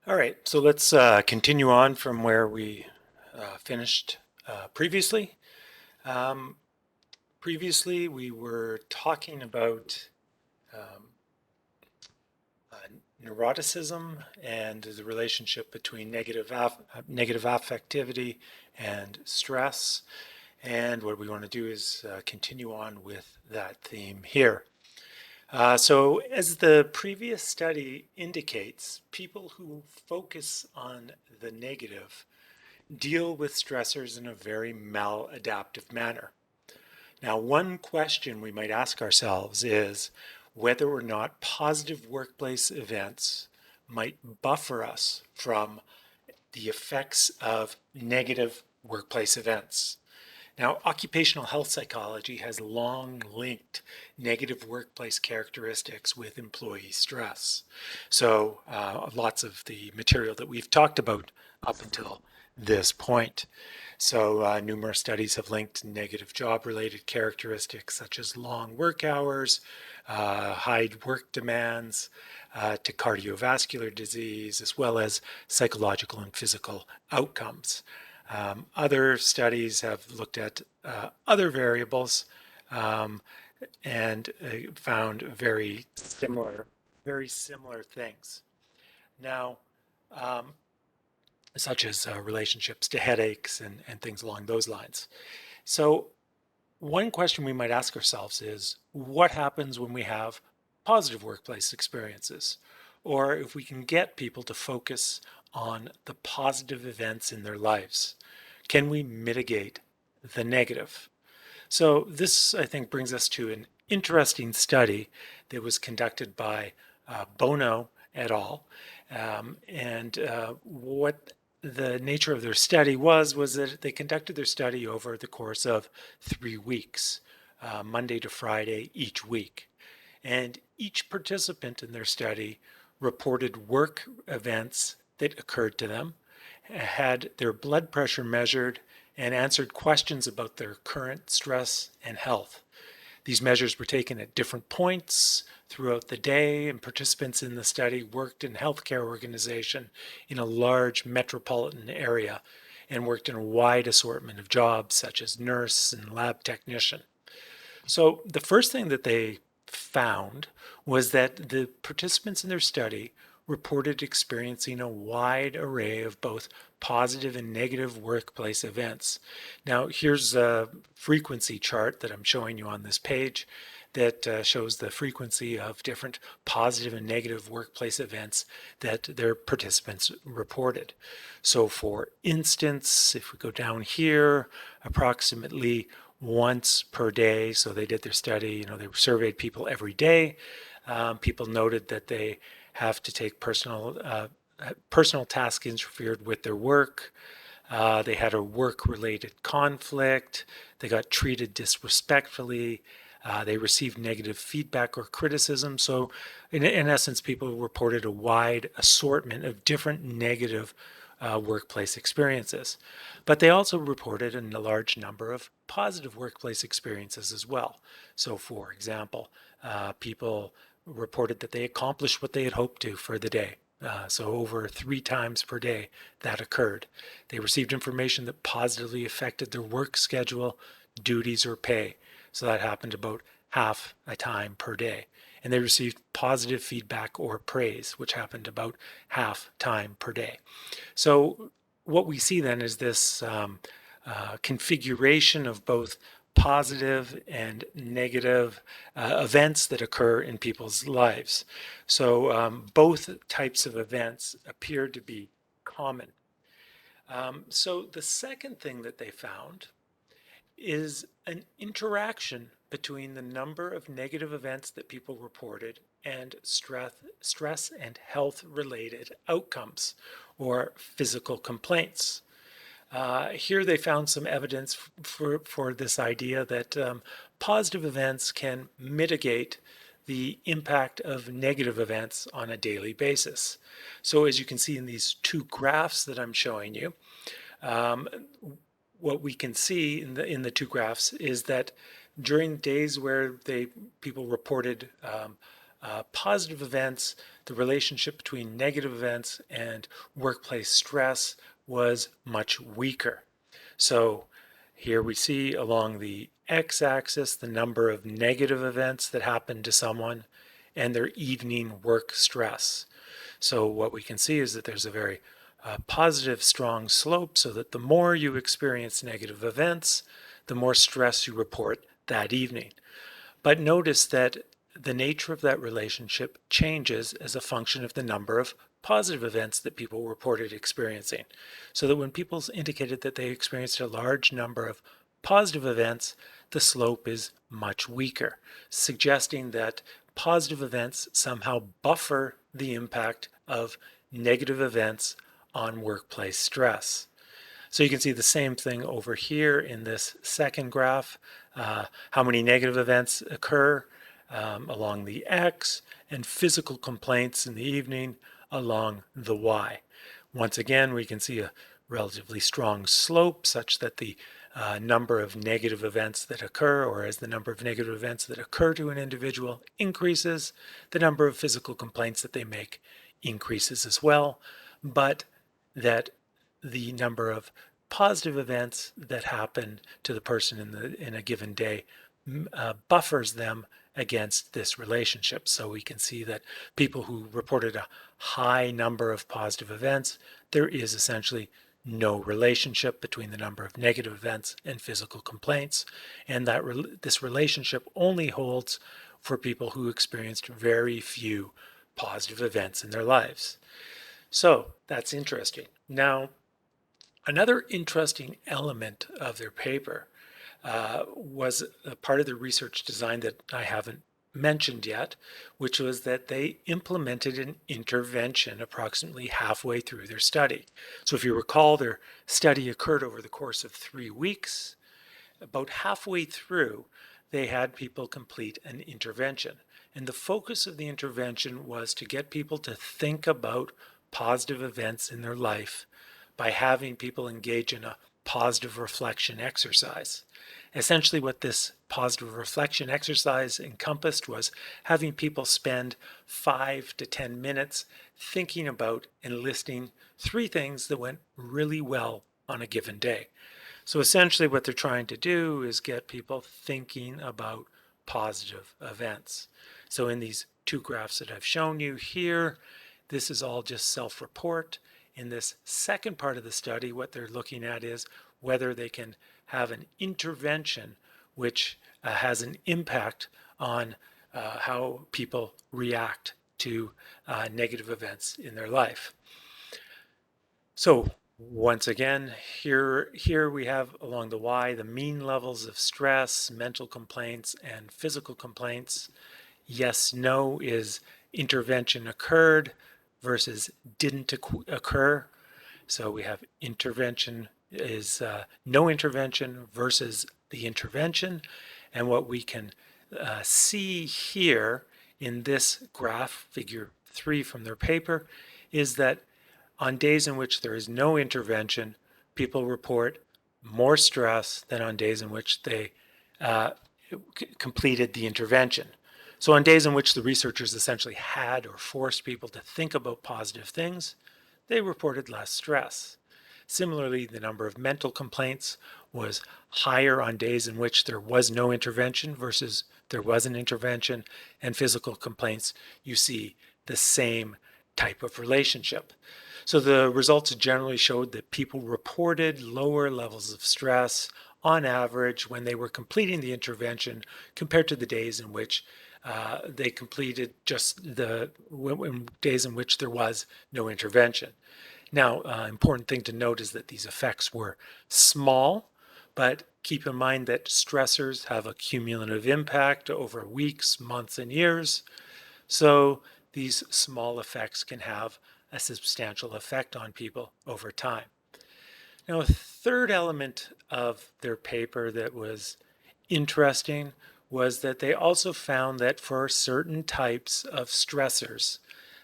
All right, so let's continue on from where we finished previously. Um, Previously, we were talking about um, uh, neuroticism and the relationship between negative affectivity and stress. And what we want to do is continue on with that theme here. So, as the previous study indicates, people who focus on the negative deal with stressors in a very maladaptive manner. Now, one question we might ask ourselves is whether or not positive workplace events might buffer us from the effects of negative workplace events. Now, occupational health psychology has long linked negative workplace characteristics with employee stress. So, lots of the material that we've talked about up until this point. So, numerous studies have linked negative job related characteristics such as long work hours, high work demands, to cardiovascular disease, as well as psychological and physical outcomes. Other studies have looked at other variables um, and found very similar things. Now, um, such as relationships to headaches and things along those lines. So, one question we might ask ourselves is what happens when we have positive workplace experiences? Or if we can get people to focus on the positive events in their lives, can we mitigate the negative? So, this I think brings us to an interesting study that was conducted by Bono et al. And what the nature of their study was that they conducted their study over the course of 3 weeks, Monday to Friday each week. And each participant in their study reported work events that occurred to them, had their blood pressure measured, and answered questions about their current stress and health. These measures were taken at different points throughout the day, and participants in the study worked in a healthcare organization in a large metropolitan area and worked in a wide assortment of jobs such as nurse and lab technician. So the first thing that they found was that the participants in their study reported experiencing a wide array of both positive and negative workplace events. Now, here's a frequency chart that I'm showing you on this page that shows the frequency of different positive and negative workplace events that their participants reported. So, for instance, if we go down here, approximately once per day. So they did their study, they surveyed people every day. People noted that they have to take personal tasks interfered with their work. They had a work-related conflict. They got treated disrespectfully. They received negative feedback or criticism. So, in essence, people reported a wide assortment of different negative workplace experiences. But they also reported a large number of positive workplace experiences as well. So, for example, people reported that they accomplished what they had hoped to for the day. So, over 3 times per day, that occurred. They received information that positively affected their work schedule, duties, or pay. So, that happened about half a time per day. And they received positive feedback or praise, which happened about half time per day. So, what we see then is this configuration of both positive and negative events that occur in people's lives. So, both types of events appear to be common. So, the second thing that they found is an interaction between the number of negative events that people reported and stress and health related outcomes or physical complaints. Here they found some evidence for this idea that positive events can mitigate the impact of negative events on a daily basis. So as you can see in these two graphs that I'm showing you, um, what we can see in the two graphs is that during days where people reported positive events, the relationship between negative events and workplace stress was much weaker. So here we see along the x-axis the number of negative events that happened to someone and their evening work stress. So what we can see is that there's a very positive, strong slope, so that the more you experience negative events, the more stress you report that evening. But notice that the nature of that relationship changes as a function of the number of positive events that people reported experiencing. So that when people indicated that they experienced a large number of positive events, the slope is much weaker, suggesting that positive events somehow buffer the impact of negative events on workplace stress. So you can see the same thing over here in this second graph, how many negative events occur along the X, and physical complaints in the evening along the Y. Once again, we can see a relatively strong slope such that the number of negative events that occur, or as the number of negative events that occur to an individual increases, the number of physical complaints that they make increases as well, but that the number of positive events that happen to the person in a given day buffers them against this relationship. So we can see that people who reported a high number of positive events, there is essentially no relationship between the number of negative events and physical complaints, and that this relationship only holds for people who experienced very few positive events in their lives. So that's interesting. Now, another interesting element of their paper was a part of the research design that I haven't mentioned yet, which was that they implemented an intervention approximately halfway through their study. So if you recall, their study occurred over the course of 3 weeks. About halfway through, they had people complete an intervention. And the focus of the intervention was to get people to think about positive events in their life by having people engage in a positive reflection exercise. Essentially, what this positive reflection exercise encompassed was having people spend 5 to 10 minutes thinking about and listing 3 things that went really well on a given day. So essentially what they're trying to do is get people thinking about positive events. So in these 2 graphs that I've shown you here, this is all just self-report. In this second part of the study, what they're looking at is whether they can have an intervention which has an impact on how people react to negative events in their life. So once again, here we have along the Y the mean levels of stress, mental complaints, and physical complaints. Yes, no is intervention occurred versus didn't occur. So we have intervention is no intervention versus the intervention. And what we can see here in this graph, figure 3 from their paper, is that on days in which there is no intervention, people report more stress than on days in which they completed the intervention. So on days in which the researchers essentially had or forced people to think about positive things, they reported less stress. Similarly, the number of mental complaints was higher on days in which there was no intervention versus there was an intervention, and physical complaints, you see the same type of relationship. So the results generally showed that people reported lower levels of stress on average when they were completing the intervention compared to the days in which they completed just the days in which there was no intervention. Now, important thing to note is that these effects were small, but keep in mind that stressors have a cumulative impact over weeks, months, and years. So these small effects can have a substantial effect on people over time. Now, a third element of their paper that was interesting was that they also found that for certain types of stressors,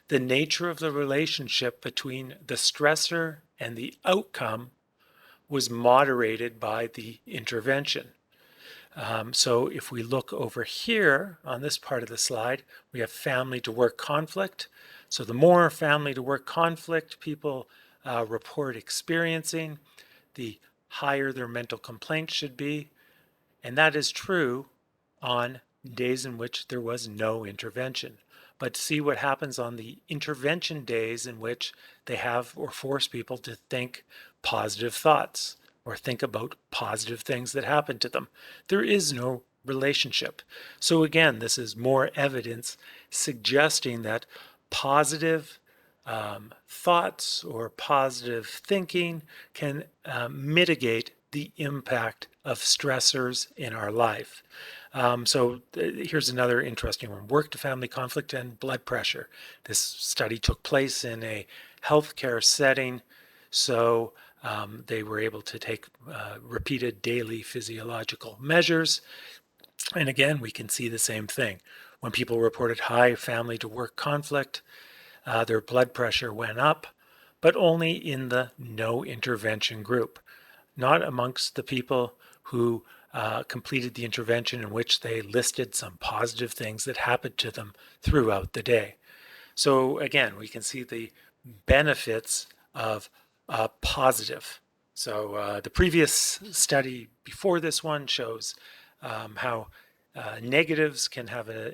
the nature of the relationship between the stressor and the outcome was moderated by the intervention. So if we look over here on this part of the slide, we have family to work conflict. So the more family to work conflict people report experiencing, the higher their mental complaints should be. And that is true on days in which there was no intervention. But see what happens on the intervention days in which they have or force people to think positive thoughts or think about positive things that happen to them. There is no relationship. So again, this is more evidence suggesting that positive thoughts or positive thinking can mitigate the impact of stressors in our life. Here's another interesting one: work to family conflict and blood pressure. This study took place in a healthcare setting, so they were able to take repeated daily physiological measures. And again, we can see the same thing. When people reported high family to work conflict, their blood pressure went up, but only in the no intervention group, not amongst the people who completed the intervention in which they listed some positive things that happened to them throughout the day. So again, we can see the benefits of positive. So the previous study before this one shows how negatives can have a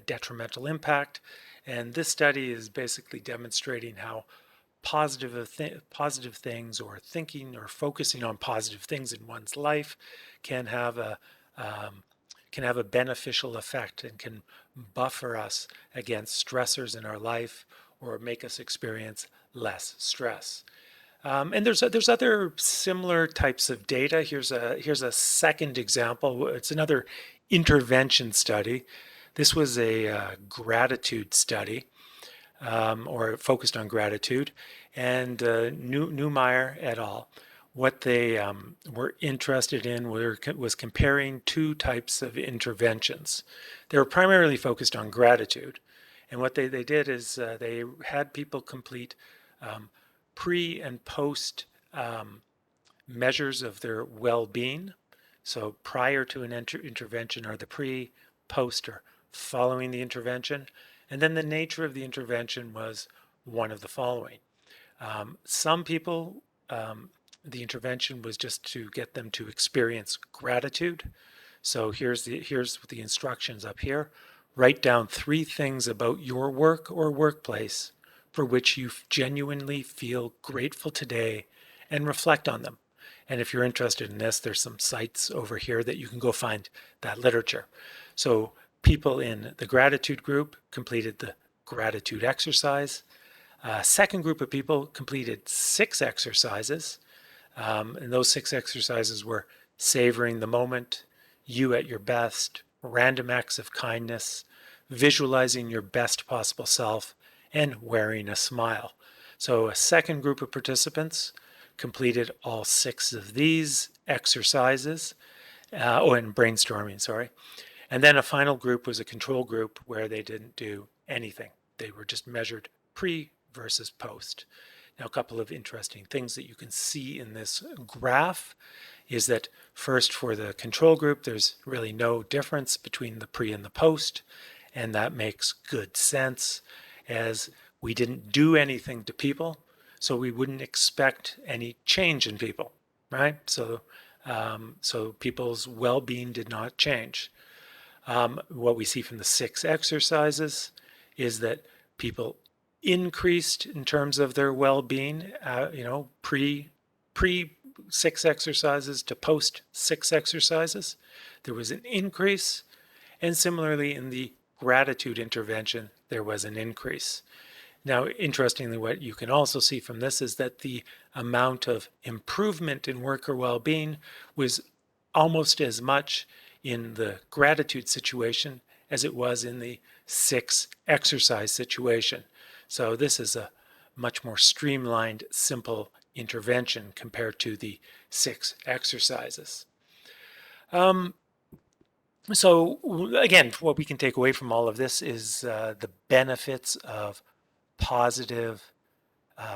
detrimental impact. And this study is basically demonstrating how positive things or thinking or focusing on positive things in one's life can have a beneficial effect and can buffer us against stressors in our life or make us experience less stress. And there's other similar types of data. Here's a second example. It's another intervention study. This was a gratitude study, or focused on gratitude, and Neumeier et al. What they were interested in was comparing two types of interventions. They were primarily focused on gratitude, and what they did is they had people complete pre and post measures of their well-being. So prior to an intervention are the pre, post, or following the intervention. And then the nature of the intervention was one of the following. Some people, the intervention was just to get them to experience gratitude. So here's the instructions up here. Write down 3 things about your work or workplace for which you genuinely feel grateful today, and reflect on them. And if you're interested in this, there's some sites over here that you can go find that literature. So people in the gratitude group completed the gratitude exercise. Second group of people completed 6 exercises. And those 6 exercises were savoring the moment, you at your best, random acts of kindness, visualizing your best possible self, and wearing a smile. So a second group of participants completed all 6 of these exercises, and brainstorming, sorry. And then a final group was a control group where they didn't do anything. They were just measured pre versus post. Now, a couple of interesting things that you can see in this graph is that first, for the control group, there's really no difference between the pre and the post, and that makes good sense, as we didn't do anything to people, so we wouldn't expect any change in people, right? So people's well-being did not change. What we see from the 6 exercises is that people increased in terms of their well-being, pre 6 exercises to post 6 exercises. There was an increase, and similarly in the gratitude intervention, there was an increase. Now, interestingly, what you can also see from this is that the amount of improvement in worker well-being was almost as much in the gratitude situation as it was in the 6 exercise situation. So this is a much more streamlined, simple intervention compared to the 6 exercises. So again, what we can take away from all of this is the benefits of positive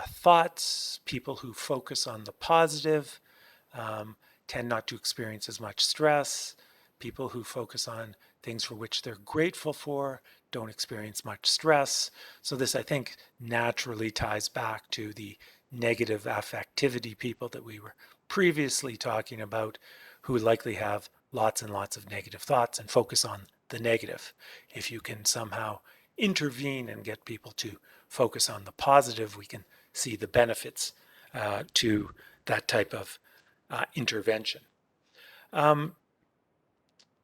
thoughts. People who focus on the positive tend not to experience as much stress. People who focus on things for which they're grateful for don't experience much stress. So this, I think, naturally ties back to the negative affectivity people that we were previously talking about, who likely have lots and lots of negative thoughts and focus on the negative. If you can somehow intervene and get people to focus on the positive, we can see the benefits to that type of intervention.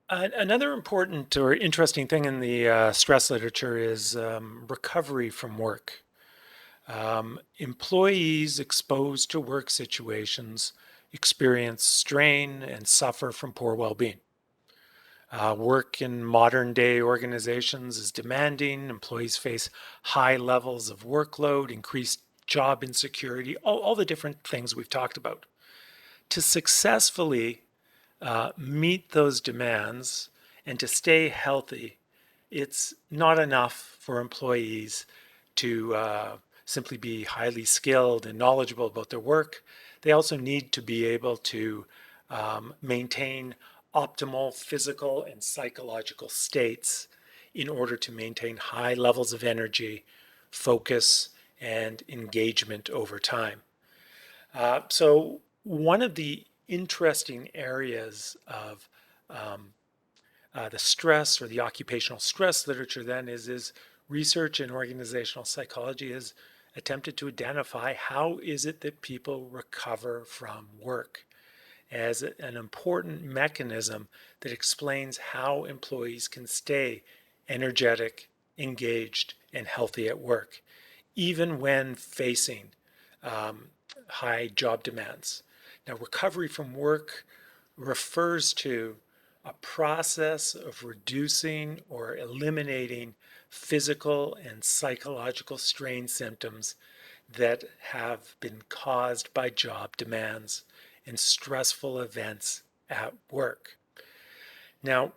Another important or interesting thing in the stress literature is recovery from work. Employees exposed to work situations experience strain and suffer from poor well-being. Work in modern day organizations is demanding. Employees face high levels of workload, increased job insecurity, all the different things we've talked about. To successfully meet those demands and to stay healthy, it's not enough for employees to simply be highly skilled and knowledgeable about their work. They also need to be able to maintain optimal physical and psychological states in order to maintain high levels of energy, focus, and engagement over time. So one of the interesting areas of the stress or the occupational stress literature then is research in organizational psychology has attempted to identify how is it that people recover from work as an important mechanism that explains how employees can stay energetic, engaged, and healthy at work, even when facing high job demands. Now, recovery from work refers to a process of reducing or eliminating physical and psychological strain symptoms that have been caused by job demands and stressful events at work. Now,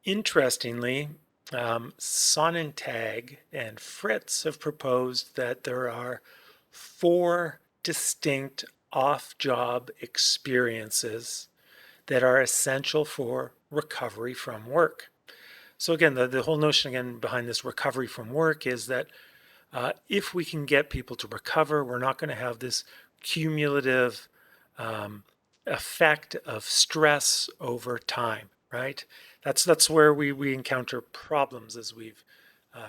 interestingly, Sonnentag and Fritz have proposed that there are 4 distinct off-job experiences that are essential for recovery from work. So again, the whole notion again behind this recovery from work is that if we can get people to recover, we're not going to have this cumulative effect of stress over time, right? That's where we encounter problems, as we've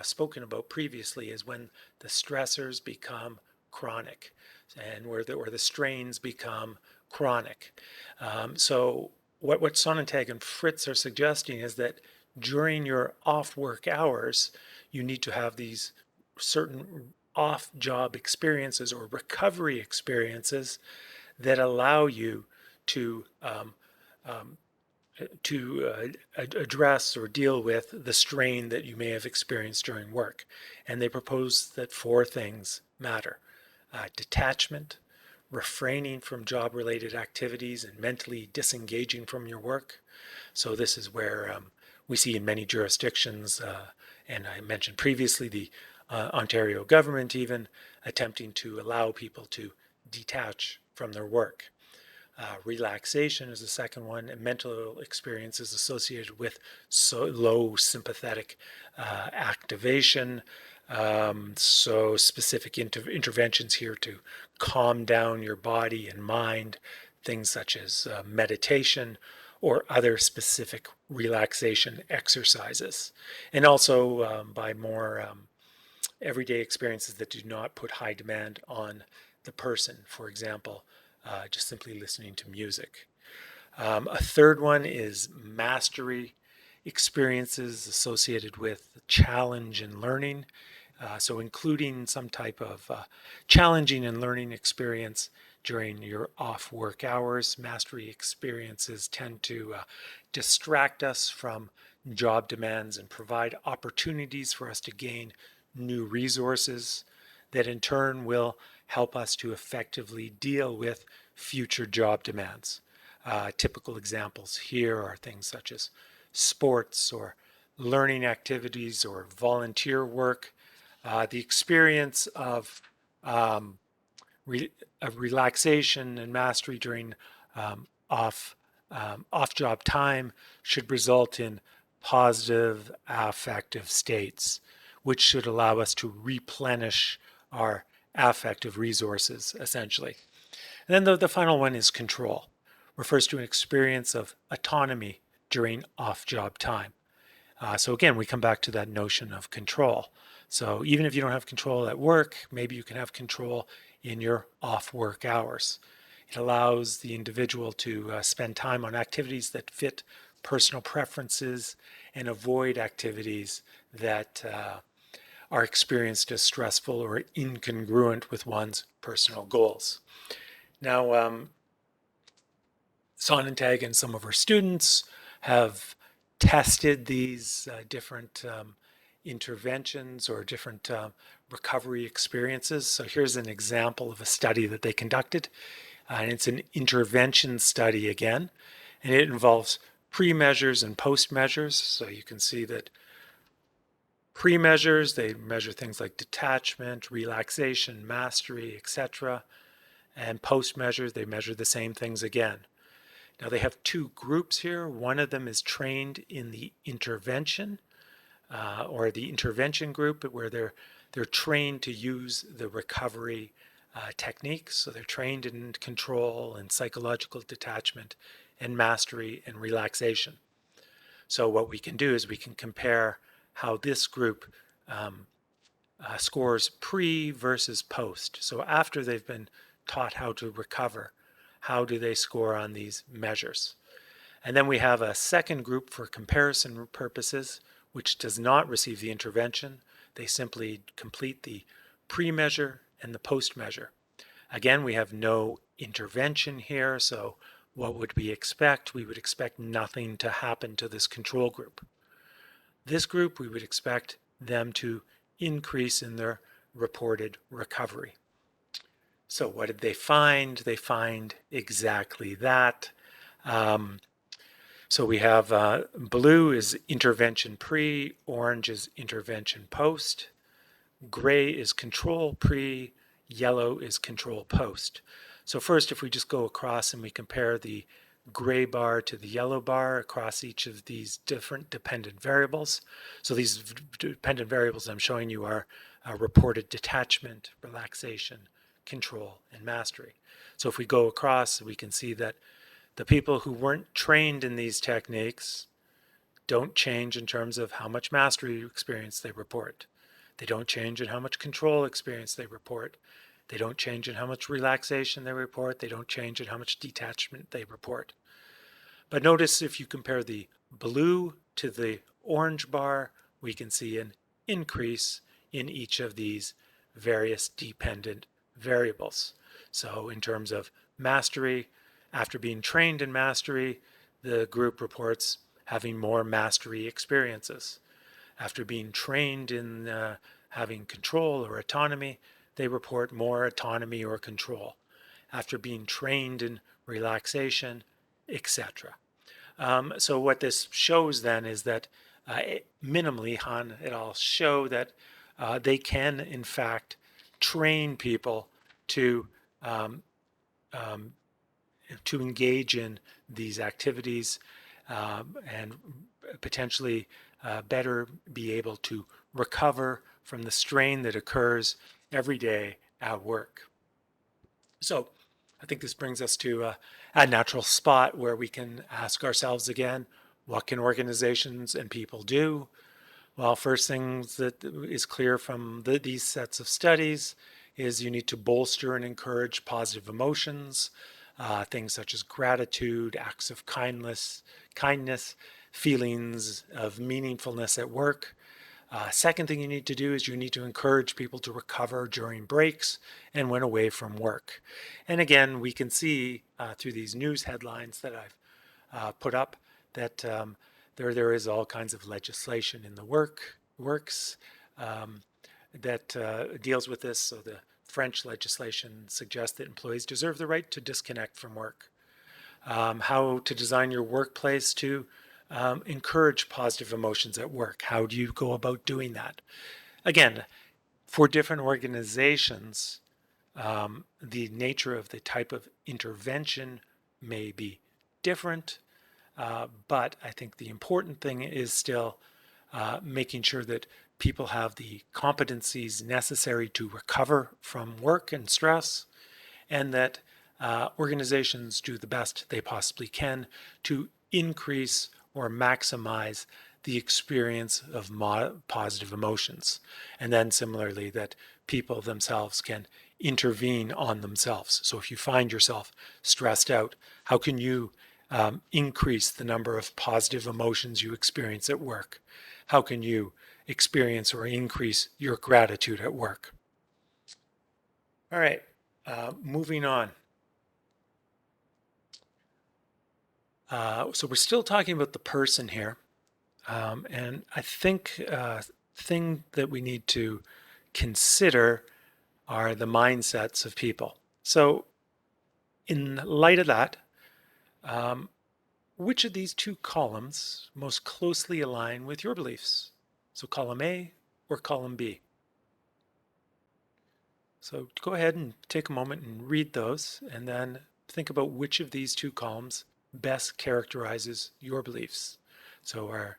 spoken about previously, is when the stressors become chronic and where the strains become chronic. So what Sonnentag and Fritz are suggesting is that during your off-work hours, you need to have these certain off-job experiences or recovery experiences that allow you to address or deal with the strain that you may have experienced during work. And they propose that 4 things matter: detachment, refraining from job-related activities and mentally disengaging from your work. So this is where we see in many jurisdictions, and I mentioned previously the Ontario government even attempting to allow people to detach from their work. Relaxation is the second one, and mental experiences associated with low sympathetic activation. So specific interventions here to calm down your body and mind, things such as meditation or other specific relaxation exercises. And also by more everyday experiences that do not put high demand on the person. For example, just simply listening to music. A third one is mastery experiences associated with challenge and learning. So including some type of challenging and learning experience during your off-work hours. Mastery experiences tend to distract us from job demands and provide opportunities for us to gain new resources that in turn will help us to effectively deal with future job demands. Typical examples here are things such as sports or learning activities or volunteer work. The experience of relaxation and mastery during off-job time should result in positive affective states. which should allow us to replenish our affective resources, essentially. And then the final one is control. Refers to an experience of autonomy during off-job time. So again, we come back to that notion of control. So even if you don't have control at work, maybe you can have control in your off-work hours. It allows the individual to spend time on activities that fit personal preferences and avoid activities that are experienced as stressful or incongruent with one's personal goals. Now, Sonnentag and some of her students have tested these different interventions or different recovery experiences. So here's an example of a study that they conducted. And it's an intervention study again, and it involves pre-measures and post-measures. So you can see that pre-measures, they measure things like detachment, relaxation, mastery, etc. And post-measures, they measure the same things again. Now they have two groups here. One of them is trained in the intervention or the intervention group, where they're trained to use the recovery techniques. So they're trained in control and psychological detachment and mastery and relaxation. So what we can do is we can compare how this group scores pre versus post. So after they've been taught how to recover, how do they score on these measures? And then we have a second group for comparison purposes, which does not receive the intervention. They simply complete the pre-measure and the post-measure. Again, we have no intervention here, so what would we expect? We would expect nothing to happen to this control group. This group, we would expect them to increase in their reported recovery. So what did they find? They find exactly that. So we have blue is intervention pre, orange is intervention post, gray is control pre, yellow is control post. So first, if we just go across and we compare the gray bar to the yellow bar across each of these different dependent variables. So these dependent variables I'm showing you are reported detachment, relaxation, control, and mastery. So if we go across, we can see that the people who weren't trained in these techniques don't change in terms of how much mastery experience they report. They don't change in how much control experience they report. They don't change in how much relaxation they report. They don't change in how much detachment they report. But notice if you compare the blue to the orange bar, we can see an increase in each of these various dependent variables. So in terms of mastery, after being trained in mastery, the group reports having more mastery experiences. After being trained in having control or autonomy, they report more autonomy or control. After being trained in relaxation, etc. So what this shows then is that minimally, Han et al. Show that they can, in fact, train people to engage in these activities and potentially better be able to recover from the strain that occurs every day at work. So I think this brings us to a natural spot where we can ask ourselves again, what can organizations and people do? Well, first thing that is clear from these sets of studies is you need to bolster and encourage positive emotions, things such as gratitude, acts of kindness, feelings of meaningfulness at work. Second thing you need to do is you need to encourage people to recover during breaks and when away from work. And again, we can see through these news headlines that I've put up that there is all kinds of legislation in the works that deals with this. So the French legislation suggests that employees deserve the right to disconnect from work. How to design your workplace to encourage positive emotions at work. How do you go about doing that? Again, for different organizations, the nature of the type of intervention may be different, but I think the important thing is still making sure that people have the competencies necessary to recover from work and stress, and that organizations do the best they possibly can to increase or maximize the experience of positive emotions. And then similarly, that people themselves can intervene on themselves. So if you find yourself stressed out, how can you increase the number of positive emotions you experience at work? How can you experience or increase your gratitude at work? All right, moving on. So we're still talking about the person here. And I think thing that we need to consider are the mindsets of people. So in light of that, which of these two columns most closely align with your beliefs? So column A or column B? So go ahead and take a moment and read those, and then think about which of these two columns best characterizes your beliefs. So are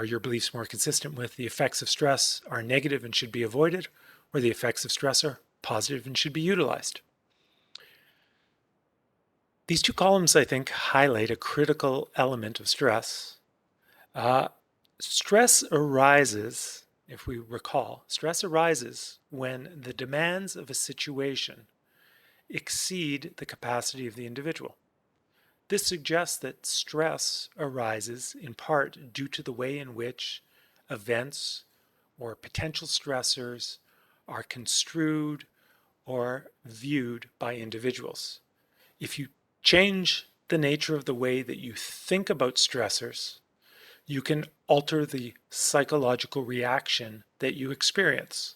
your beliefs more consistent with the effects of stress are negative and should be avoided, or the effects of stress are positive and should be utilized? These two columns, I think, highlight a critical element of stress. Stress arises, if we recall, stress arises when the demands of a situation exceed the capacity of the individual. This suggests that stress arises in part due to the way in which events or potential stressors are construed or viewed by individuals. If you change the nature of the way that you think about stressors, you can alter the psychological reaction that you experience.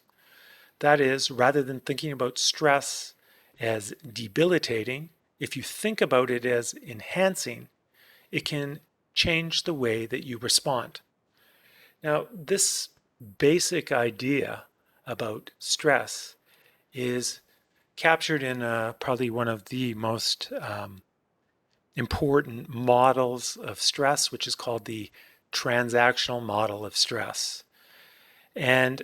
That is, rather than thinking about stress as debilitating, if you think about it as enhancing, it can change the way that you respond. Now, this basic idea about stress is captured in probably one of the most important models of stress, which is called the transactional model of stress. And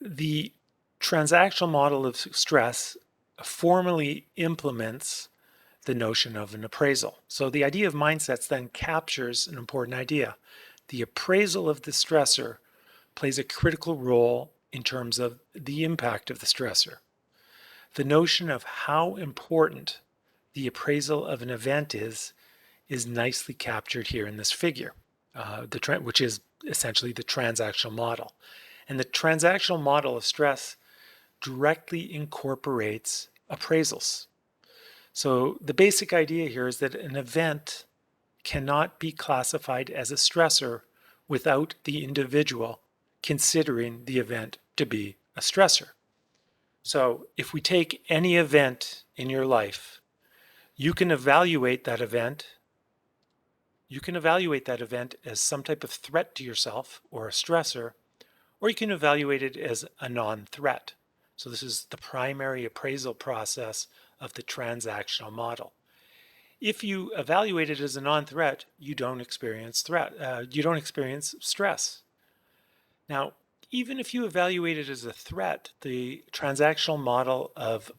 the transactional model of stress formally implements the notion of an appraisal. So the idea of mindsets then captures an important idea. The appraisal of the stressor plays a critical role in terms of the impact of the stressor. The notion of how important the appraisal of an event is nicely captured here in this figure, which is essentially the transactional model. And the transactional model of stress directly incorporates appraisals. So the basic idea here is that an event cannot be classified as a stressor without the individual considering the event to be a stressor. So if we take any event in your life, you can evaluate that event. You can evaluate that event as some type of threat to yourself or a stressor, or you can evaluate it as a non-threat. So this is the primary appraisal process of the transactional model. If you evaluate it as a non-threat, you don't experience stress. Now, even if you evaluate it as a threat, the transactional model of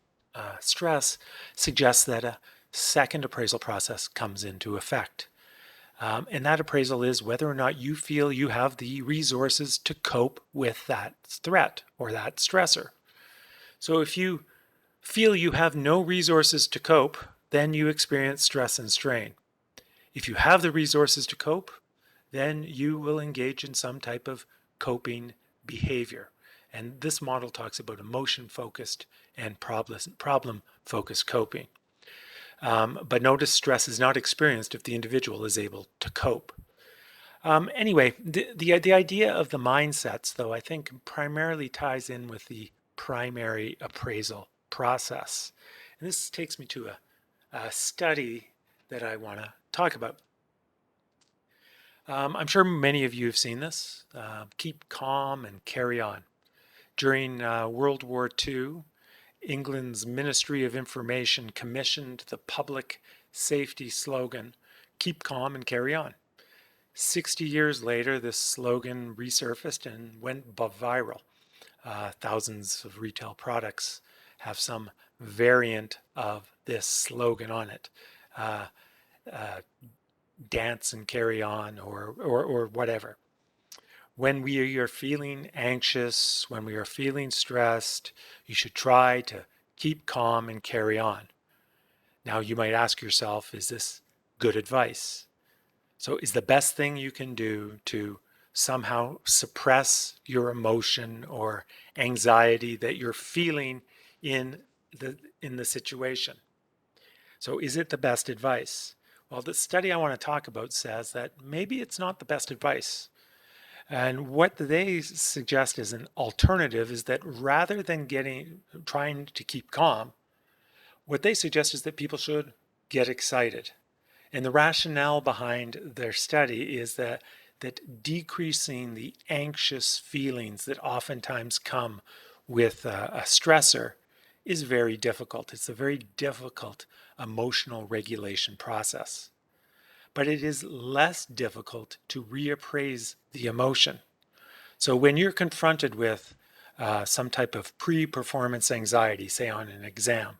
stress suggests that a second appraisal process comes into effect. And that appraisal is whether or not you feel you have the resources to cope with that threat or that stressor. So if you feel you have no resources to cope, then you experience stress and strain. If you have the resources to cope, then you will engage in some type of coping behavior. And this model talks about emotion-focused and problem-focused coping. But notice stress is not experienced if the individual is able to cope. Anyway, the idea of the mindsets, though, I think primarily ties in with the primary appraisal process. And this takes me to a study that I want to talk about. I'm sure many of you have seen this. Keep calm and carry on. During World War II, England's Ministry of Information commissioned the public safety slogan, "Keep calm and carry on." 60 years later, this slogan resurfaced and went viral. Thousands of retail products have some variant of this slogan on it. Uh, uh, Dance and carry on, or whatever. When we are feeling anxious, when we are feeling stressed, you should try to keep calm and carry on. Now, you might ask yourself, is this good advice? So, is the best thing you can do to somehow suppress your emotion or anxiety that you're feeling in the situation? So, is it the best advice? Well, the study I want to talk about says that maybe it's not the best advice. And what they suggest as an alternative is that rather than trying to keep calm, what they suggest is that people should get excited. And the rationale behind their study is that decreasing the anxious feelings that oftentimes come with a stressor is very difficult. It's a very difficult emotional regulation process. But it is less difficult to reappraise the emotion. So when you're confronted with some type of pre-performance anxiety, say on an exam,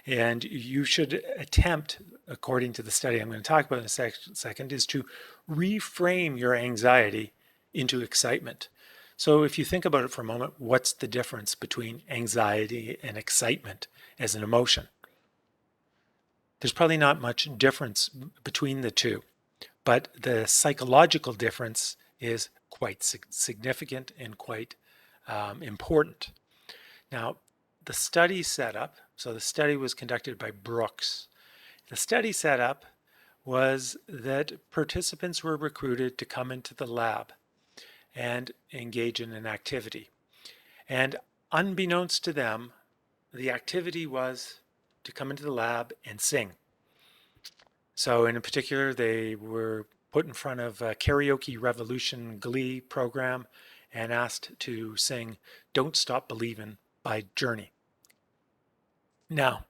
and you should attempt, according to the study I'm going to talk about in a second, is to reframe your anxiety into excitement. So if you think about it for a moment, what's the difference between anxiety and excitement as an emotion? There's probably not much difference between the two, but the psychological difference is quite significant and quite important. Now, the study setup, so the study was conducted by Brooks. The study setup was that participants were recruited to come into the lab and engage in an activity. And unbeknownst to them, the activity was to come into the lab and sing. So in particular, they were put in front of a Karaoke Revolution Glee program and asked to sing Don't Stop Believin' by Journey. Now,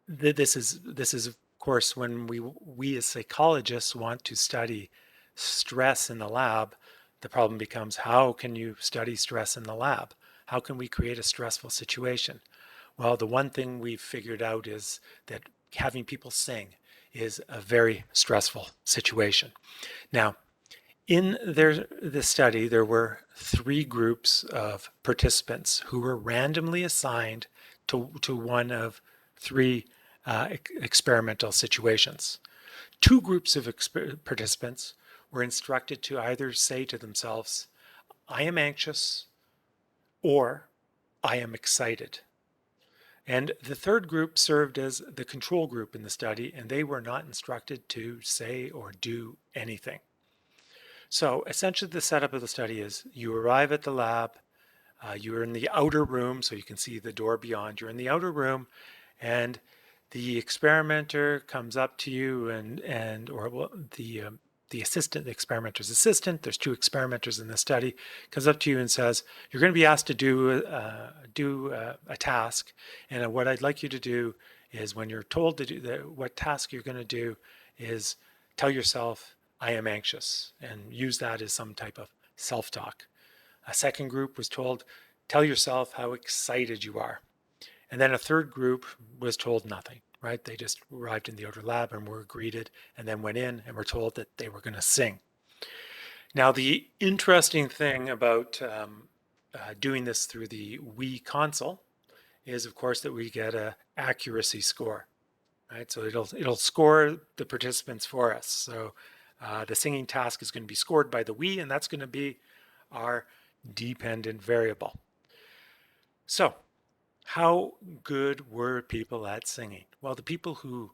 this is of course when we as psychologists want to study stress in the lab. The problem becomes, how can you study stress in the lab? How can we create a stressful situation? Well, the one thing we've figured out is that having people sing is a very stressful situation. Now, in the study, there were 3 groups of participants who were randomly assigned to one of 3 experimental situations. 2 groups of participants were instructed to either say to themselves, I am anxious, or I am excited. And the 3rd group served as the control group in the study, and they were not instructed to say or do anything. So essentially the setup of the study is you arrive at the lab, you're in the outer room, so you can see the door beyond. You're in the outer room, and the experimenter comes up to you the assistant, the experimenter's assistant, there's 2 experimenters in the study, comes up to you and says, you're going to be asked to do a task, and what I'd like you to do is, when you're told to do what task you're going to do, is tell yourself, I am anxious, and use that as some type of self-talk. A second group was told, tell yourself how excited you are. And then a 3rd group was told nothing, right? They just arrived in the outer lab and were greeted and then went in and were told that they were going to sing. Now, the interesting thing about doing this through the Wii console is, of course, that we get an accuracy score, right? So it'll score the participants for us. So the singing task is going to be scored by the Wii, and that's going to be our dependent variable. So how good were people at singing? Well, the people who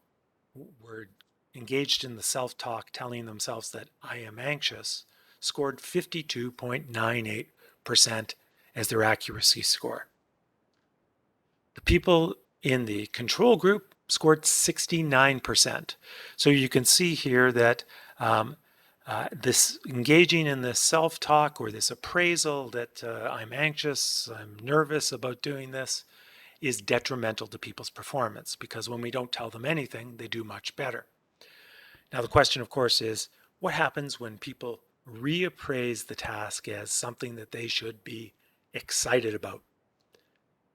were engaged in the self-talk, telling themselves that I am anxious, scored 52.98% as their accuracy score. The people in the control group scored 69%. So you can see here that this engaging in this self-talk or this appraisal that I'm anxious, I'm nervous about doing this, is detrimental to people's performance, because when we don't tell them anything, they do much better. Now, the question, of course, is what happens when people reappraise the task as something that they should be excited about?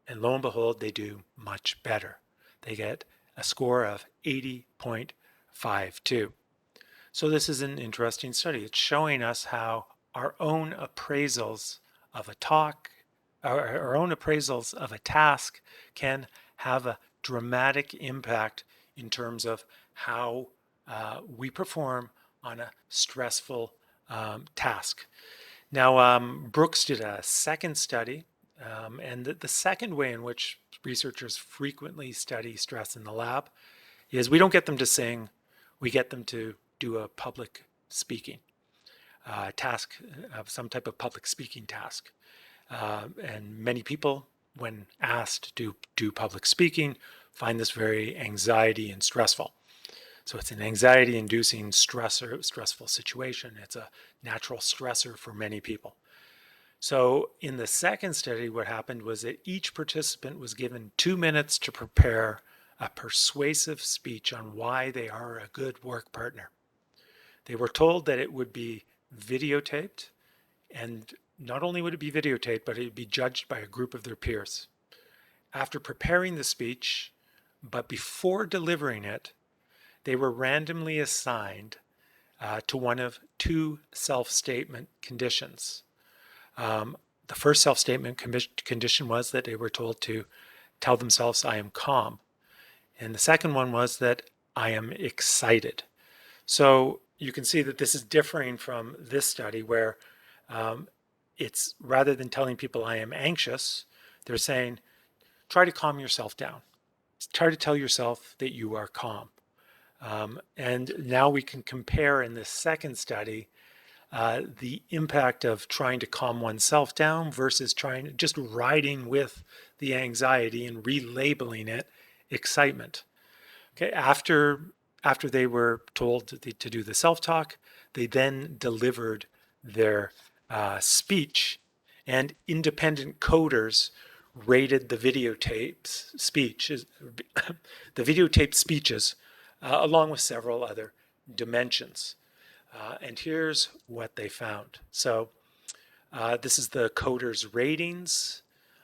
And lo and behold, they do much better. They get a score of 80.52. So this is an interesting study. It's showing us how our own appraisals of a talk, our own appraisals of a task can have a dramatic impact in terms of how we perform on a stressful task. Now, Brooks did a second study, and the second way in which researchers frequently study stress in the lab is we don't get them to sing, we get them to do a public speaking task, some type of public speaking task. And many people, when asked to do public speaking, find this very anxiety and stressful. So it's an anxiety-inducing stressful situation. It's a natural stressor for many people. So in the second study, what happened was that each participant was given 2 minutes to prepare a persuasive speech on why they are a good work partner. They were told that it would be videotaped, and not only would it be videotaped, but it would be judged by a group of their peers. After preparing the speech, but before delivering it, they were randomly assigned to one of two self-statement conditions. The first self-statement condition was that they were told to tell themselves, I am calm. And the second one was that I am excited. So you can see that this is differing from this study where it's rather than telling people I am anxious, they're saying, try to calm yourself down. Try to tell yourself that you are calm. And now we can compare in this second study the impact of trying to calm oneself down versus just riding with the anxiety and relabeling it excitement. Okay, after they were told to do the self-talk, they then delivered their speech, and independent coders rated the videotaped speeches, along with several other dimensions. And here's what they found. So this is the coders' ratings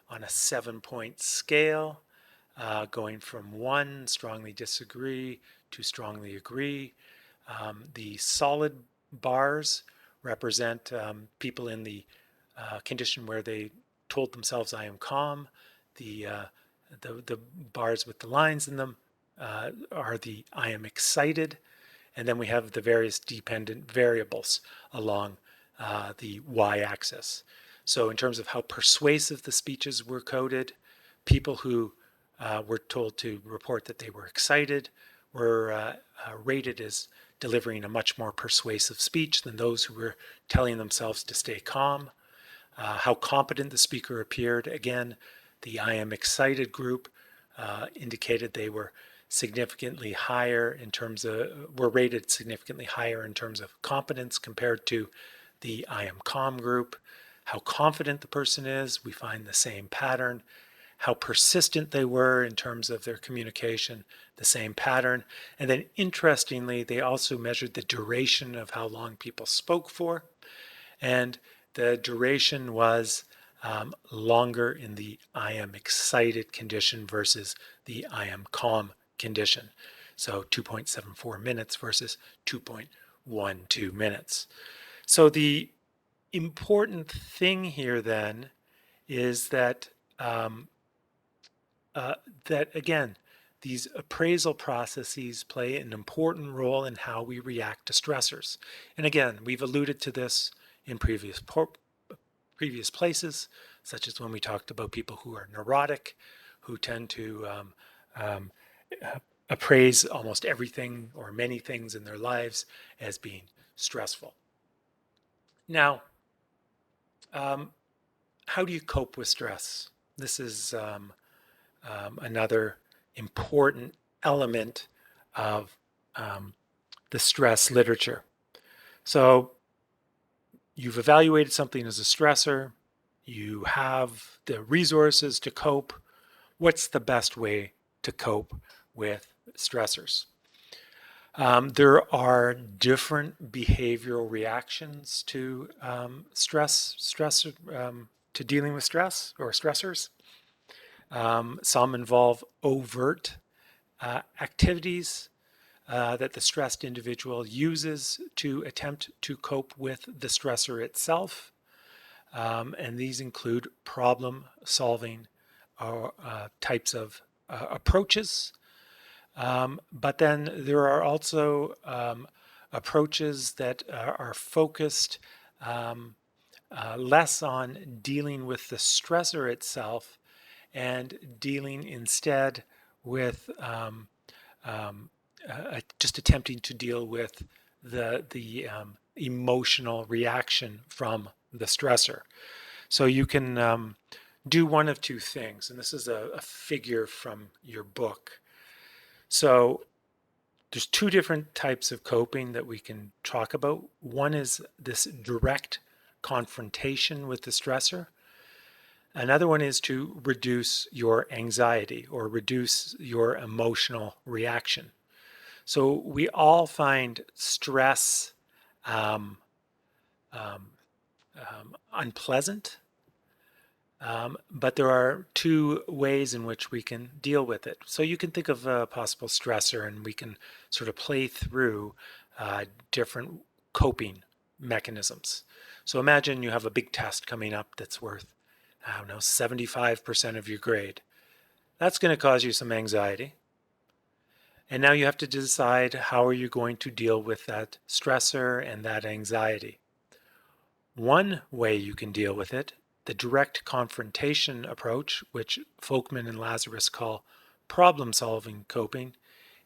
on a 7-point scale, going from 1, strongly disagree, to strongly agree. The solid bars represent people in the condition where they told themselves, I am calm. The bars with the lines in them are the I am excited, and then we have the various dependent variables along the y-axis. So in terms of how persuasive the speeches were coded, people who were told to report that they were excited were rated as delivering a much more persuasive speech than those who were telling themselves to stay calm. How competent the speaker appeared, again, the I am excited group indicated they were significantly higher in terms of, were rated significantly higher in terms of competence compared to the I am calm group. How confident the person is, we find the same pattern. How persistent they were in terms of their communication, the same pattern. And then interestingly, they also measured the duration of how long people spoke for. And the duration was longer in the I am excited condition versus the I am calm condition. So 2.74 minutes versus 2.12 minutes. So the important thing here then is that that again, these appraisal processes play an important role in how we react to stressors. And again, we've alluded to this in previous places, such as when we talked about people who are neurotic, who tend to appraise almost everything or many things in their lives as being stressful. Now, how do you cope with stress? This is another important element of the stress literature. So you've evaluated something as a stressor, you have the resources to cope. What's the best way to cope with stressors? There are different behavioral reactions to to dealing with stress or stressors. Some involve overt activities that the stressed individual uses to attempt to cope with the stressor itself. And these include problem solving types of approaches. But then there are also approaches that are focused less on dealing with the stressor itself and dealing instead with just attempting to deal with the emotional reaction from the stressor. So you can do one of two things, and this is a figure from your book. So there's two different types of coping that we can talk about. One is this direct confrontation with the stressor. Another one is to reduce your anxiety or reduce your emotional reaction. So we all find stress um, um, unpleasant, but there are two ways in which we can deal with it. So you can think of a possible stressor, and we can sort of play through different coping mechanisms. So imagine you have a big test coming up that's worth, I don't know, 75% of your grade. That's going to cause you some anxiety. And now you have to decide, how are you going to deal with that stressor and that anxiety. One way you can deal with it, the direct confrontation approach, which Folkman and Lazarus call problem-solving coping,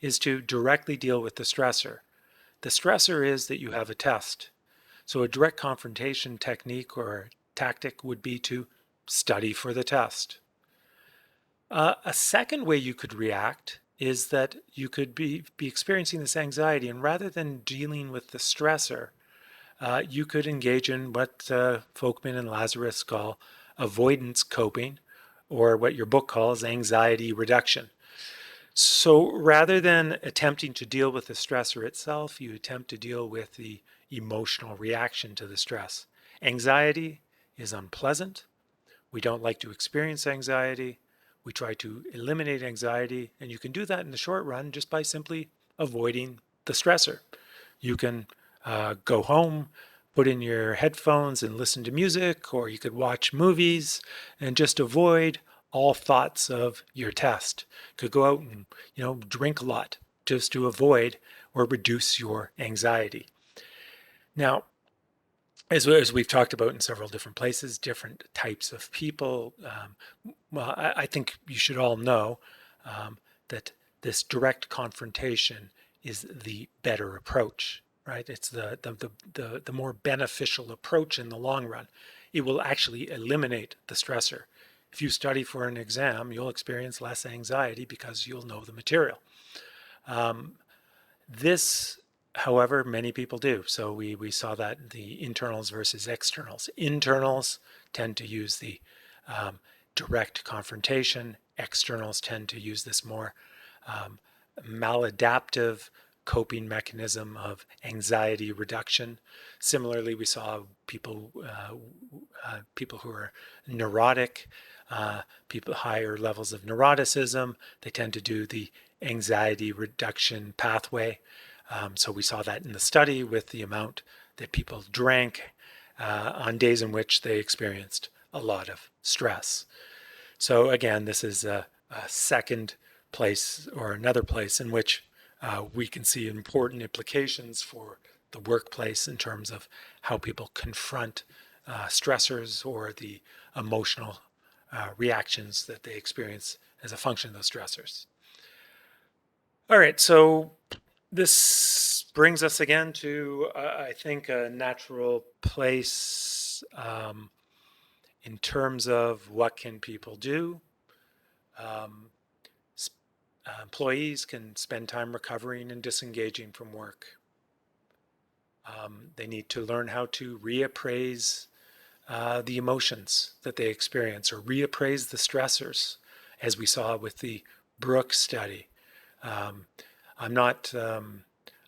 is to directly deal with the stressor. The stressor is that you have a test. So a direct confrontation technique or tactic would be to study for the test. A second way you could react is that you could be experiencing this anxiety, and rather than dealing with the stressor, you could engage in what Folkman and Lazarus call avoidance coping, or what your book calls anxiety reduction. So rather than attempting to deal with the stressor itself, you attempt to deal with the emotional reaction to the stress. Anxiety is unpleasant. We don't like to experience anxiety. We try to eliminate anxiety, and you can do that in the short run just by simply avoiding the stressor. You can go home, put in your headphones and listen to music, or you could watch movies and just avoid all thoughts of your test. You could go out and drink a lot just to avoid or reduce your anxiety. Now, as we've talked about in several different places, different types of people. Well, I think you should all know that this direct confrontation is the better approach, right? It's the more beneficial approach in the long run. It will actually eliminate the stressor. If you study for an exam, you'll experience less anxiety because you'll know the material. This, however, many people do. So we saw that the internals versus externals. Internals tend to use the direct confrontation. Externals tend to use this more maladaptive coping mechanism of anxiety reduction. Similarly, we saw people who are neurotic, people higher levels of neuroticism. They tend to do the anxiety reduction pathway. So we saw that in the study with the amount that people drank on days in which they experienced a lot of stress. So again, this is a second place or another place in which we can see important implications for the workplace in terms of how people confront stressors or the emotional reactions that they experience as a function of those stressors. All right, so this brings us again to, I think, a natural place in terms of what can people do. Employees can spend time recovering and disengaging from work. They need to learn how to reappraise the emotions that they experience, or reappraise the stressors, as we saw with the Brooks study. I'm not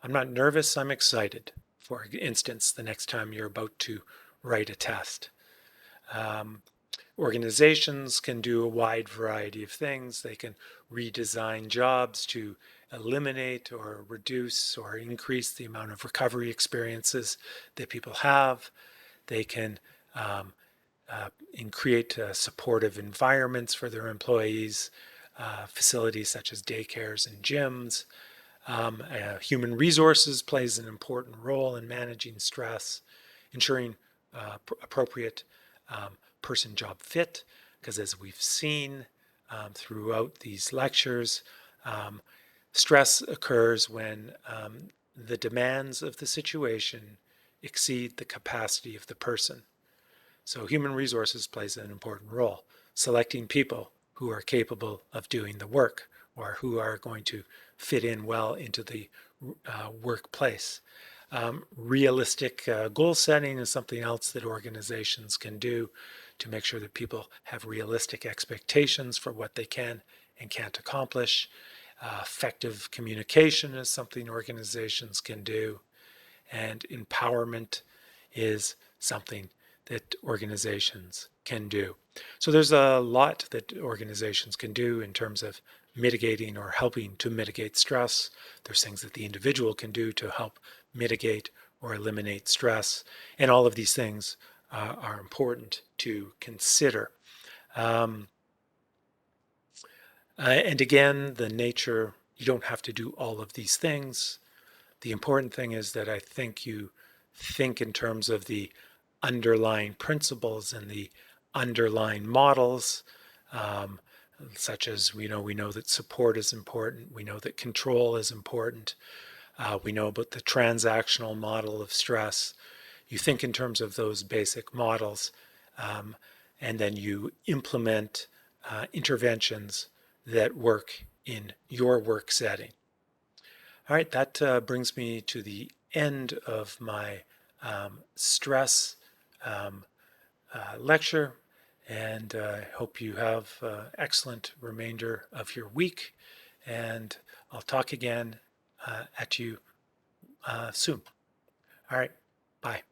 I'm not nervous, I'm excited. For instance, the next time you're about to write a test. Um, Organizations can do a wide variety of things. They can redesign jobs to eliminate or reduce or increase the amount of recovery experiences that people have. They can um, and create supportive environments for their employees, facilities such as daycares and gyms. Human resources plays an important role in managing stress, ensuring appropriate person-job fit, because as we've seen throughout these lectures, um, stress occurs when the demands of the situation exceed the capacity of the person. So human resources plays an important role, selecting people who are capable of doing the work or who are going to fit in well into the workplace. Realistic goal setting is something else that organizations can do to make sure that people have realistic expectations for what they can and can't accomplish. Effective communication is something organizations can do, and empowerment is something that organizations can do. So there's a lot that organizations can do in terms of mitigating or helping to mitigate stress. There's things that the individual can do to help mitigate or eliminate stress. And all of these things are important to consider. Um, and again, the nature, you don't have to do all of these things. The important thing is that I think you think in terms of the underlying principles and the underlying models, um, such as we know that support is important, we know that control is important, we know about the transactional model of stress. You think in terms of those basic models, um, and then you implement interventions that work in your work setting. All right, that brings me to the end of my stress um, lecture, and I hope you have excellent remainder of your week, and I'll talk again at you soon. All right, bye.